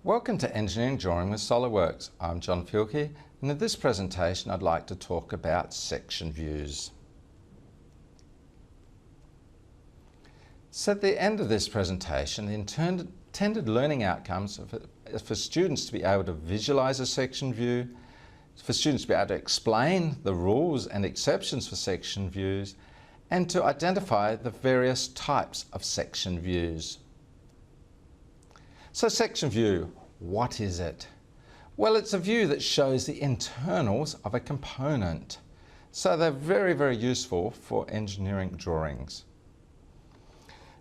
Welcome to Engineering Drawing with SOLIDWORKS. I'm John Fielke, and in this presentation I'd like to talk about section views. So at the end of this presentation, the intended learning outcomes are for students to be able to visualize a section view, for students to be able to explain the rules and exceptions for section views, and to identify the various types of section views. So section view, what is it? Well, it's a view that shows the internals of a component. So they're very, very useful for engineering drawings.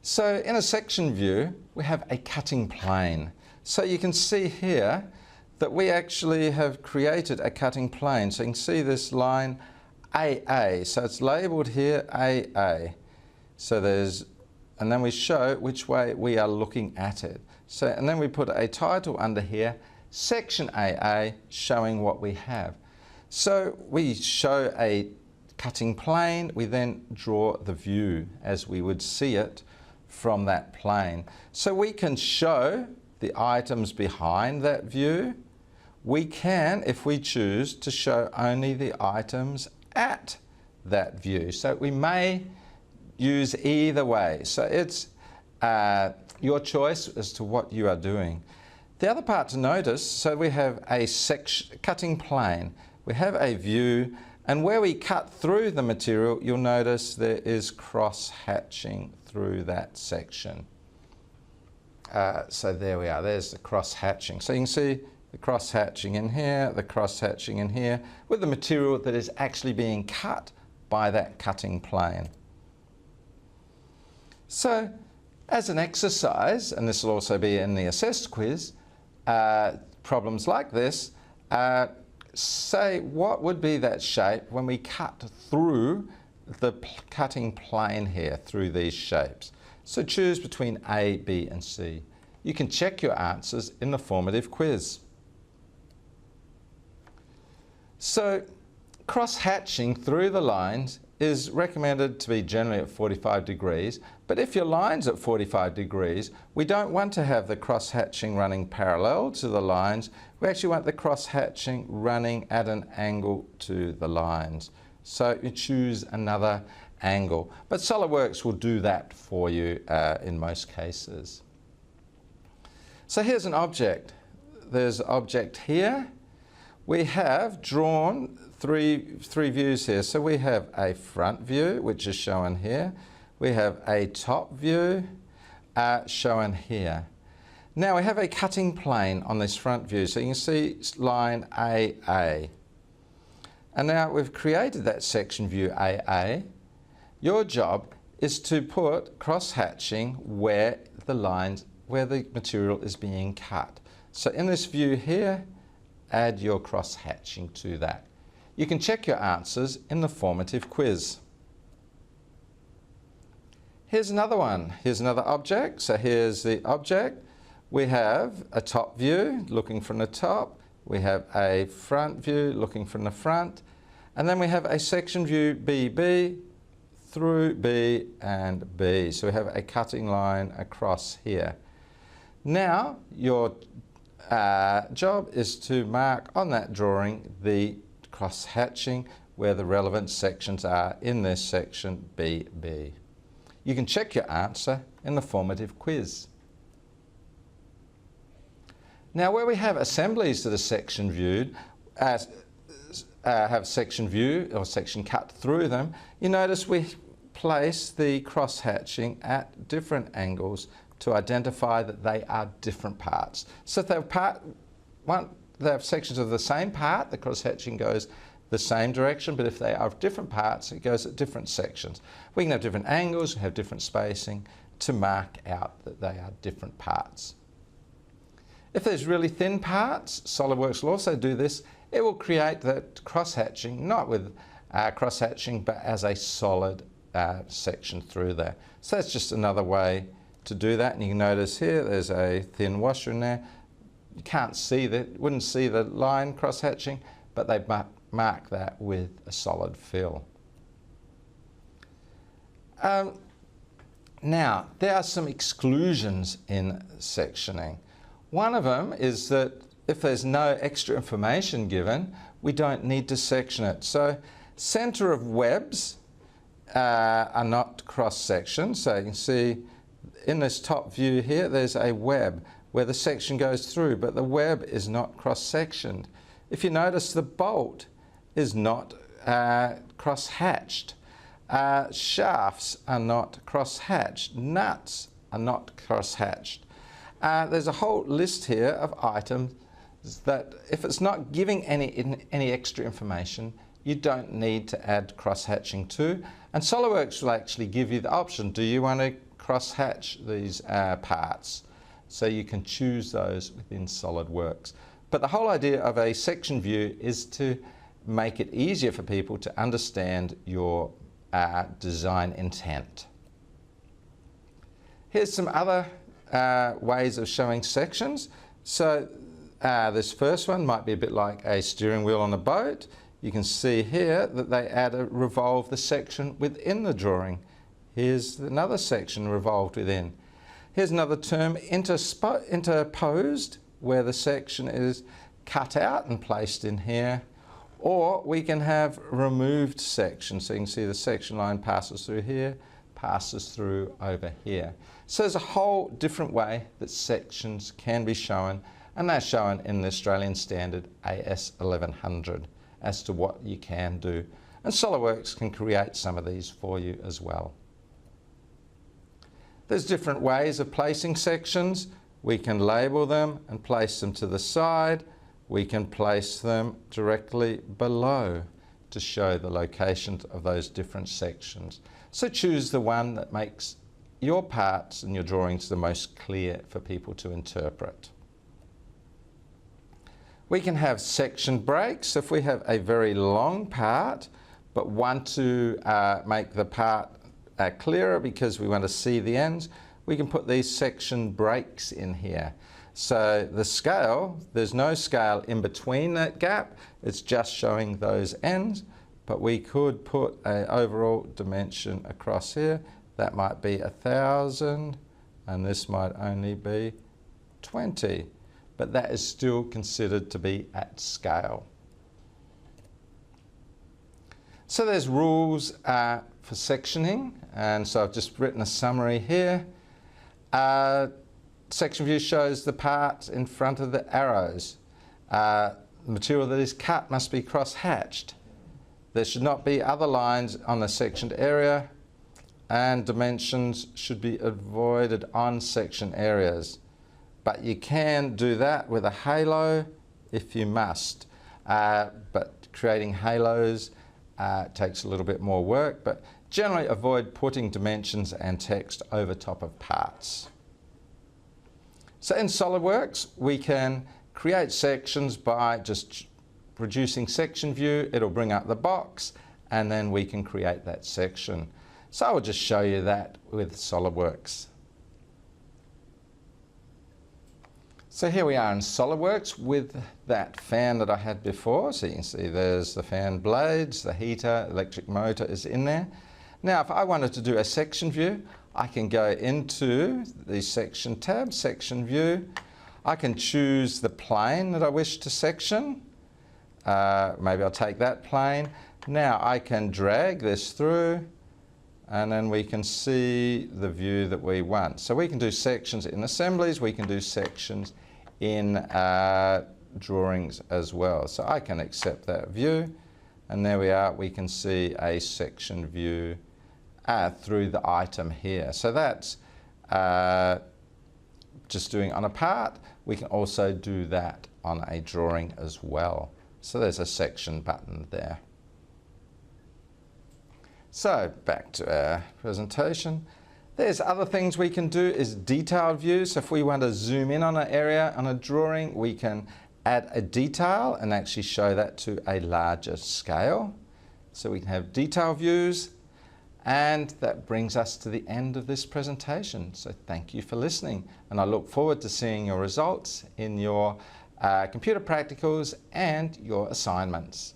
So in a section view, we have a cutting plane. So you can see here that we actually have created a cutting plane. So you can see this line AA. So it's labeled here AA. So and then we show which way we are looking at it. So, and then we put a title under here, section AA, showing what we have. So we show a cutting plane, we then draw the view as we would see it from that plane. So we can show the items behind that view. We can, if we choose, to show only the items at that view. So we may use either way. So it's your choice as to what you are doing. The other part to notice, so we have a cutting plane, we have a view, and where we cut through the material, you'll notice there is cross-hatching through that section. So there we are, there's the cross-hatching. So you can see the cross-hatching in here, the cross-hatching in here, with the material that is actually being cut by that cutting plane. So, as an exercise, and this will also be in the assessed quiz, problems like this, say what would be that shape when we cut through the cutting plane here, through these shapes. So choose between A, B and C. You can check your answers in the formative quiz. So cross-hatching through the lines is recommended to be generally at 45 degrees, but if your line's at 45 degrees, we don't want to have the cross-hatching running parallel to the lines. We actually want the cross-hatching running at an angle to the lines. So you choose another angle, but SOLIDWORKS will do that for you in most cases. So here's an object. There's an object here. We have drawn three views here. So we have a front view, which is shown here. We have a top view shown here. Now we have a cutting plane on this front view. So you can see line AA. And now we've created that section view AA. Your job is to put cross-hatching where the material is being cut. So in this view here, add your cross-hatching to that. You can check your answers in the formative quiz. Here's another one. Here's another object. So here's the object. We have a top view looking from the top. We have a front view looking from the front. And then we have a section view BB through B and B. So we have a cutting line across here. Now your job is to mark on that drawing the cross-hatching where the relevant sections are in this section BB. You can check your answer in the formative quiz. Now where we have assemblies that are section viewed, have section view or section cut through them, you notice we place the cross-hatching at different angles to identify that they are different parts. So if they have sections of the same part, the cross-hatching goes the same direction, but if they are of different parts, it goes at different sections. We can have different angles, have different spacing to mark out that they are different parts. If there's really thin parts, SOLIDWORKS will also do this. It will create that cross-hatching, not with cross-hatching, but as a solid section through there. So that's just another way to do that. And you can notice here, there's a thin washer in there. You can't see that, wouldn't see the line cross-hatching, but they mark that with a solid fill. Now, there are some exclusions in sectioning. One of them is that if there's no extra information given, we don't need to section it. So centre of webs are not cross-sectioned. So you can see in this top view here, there's a web where the section goes through, but the web is not cross-sectioned. If you notice, the bolt is not cross-hatched. Shafts are not cross-hatched. Nuts are not cross-hatched. There's a whole list here of items that if it's not giving any extra information, you don't need to add cross-hatching to. And SOLIDWORKS will actually give you the option, do you want to cross-hatch these parts? So you can choose those within SOLIDWORKS. But the whole idea of a section view is to make it easier for people to understand your design intent. Here's some other ways of showing sections. So this first one might be a bit like a steering wheel on a boat. You can see here that they revolve the section within the drawing. Here's another section revolved within. Here's another term, interposed, where the section is cut out and placed in here. Or we can have removed sections. So you can see the section line passes through here, passes through over here. So there's a whole different way that sections can be shown, and they're shown in the Australian Standard AS 1100 as to what you can do. And SOLIDWORKS can create some of these for you as well. There's different ways of placing sections. We can label them and place them to the side. We can place them directly below to show the locations of those different sections. So choose the one that makes your parts and your drawings the most clear for people to interpret. We can have section breaks. If we have a very long part but want to make the part clearer because we want to see the ends, we can put these section breaks in here. So the scale, there's no scale in between that gap, it's just showing those ends, but we could put an overall dimension across here. That might be 1,000 and this might only be 20, but that is still considered to be at scale. So there's rules for sectioning, and so I've just written a summary here. Section view shows the parts in front of the arrows. The material that is cut must be cross-hatched. There should not be other lines on the sectioned area, and dimensions should be avoided on section areas. But you can do that with a halo if you must. But creating halos takes a little bit more work, but generally avoid putting dimensions and text over top of parts. So in SOLIDWORKS, we can create sections by just producing section view. It'll bring up the box, and then we can create that section. So I will just show you that with SOLIDWORKS. So here we are in SOLIDWORKS with that fan that I had before. So you can see there's the fan blades, the heater, electric motor is in there. Now if I wanted to do a section view, I can go into the section tab, section view. I can choose the plane that I wish to section. Maybe I'll take that plane. Now I can drag this through, and then we can see the view that we want. So we can do sections in assemblies, we can do sections in drawings as well. So I can accept that view, and there we are, we can see a section view through the item here. So that's just doing on a part. We can also do that on a drawing as well. So there's a section button there. So back to our presentation. There's other things we can do is detailed views. So if we want to zoom in on an area on a drawing, we can add a detail and actually show that to a larger scale. So we can have detail views, and that brings us to the end of this presentation. So thank you for listening, and I look forward to seeing your results in your computer practicals and your assignments.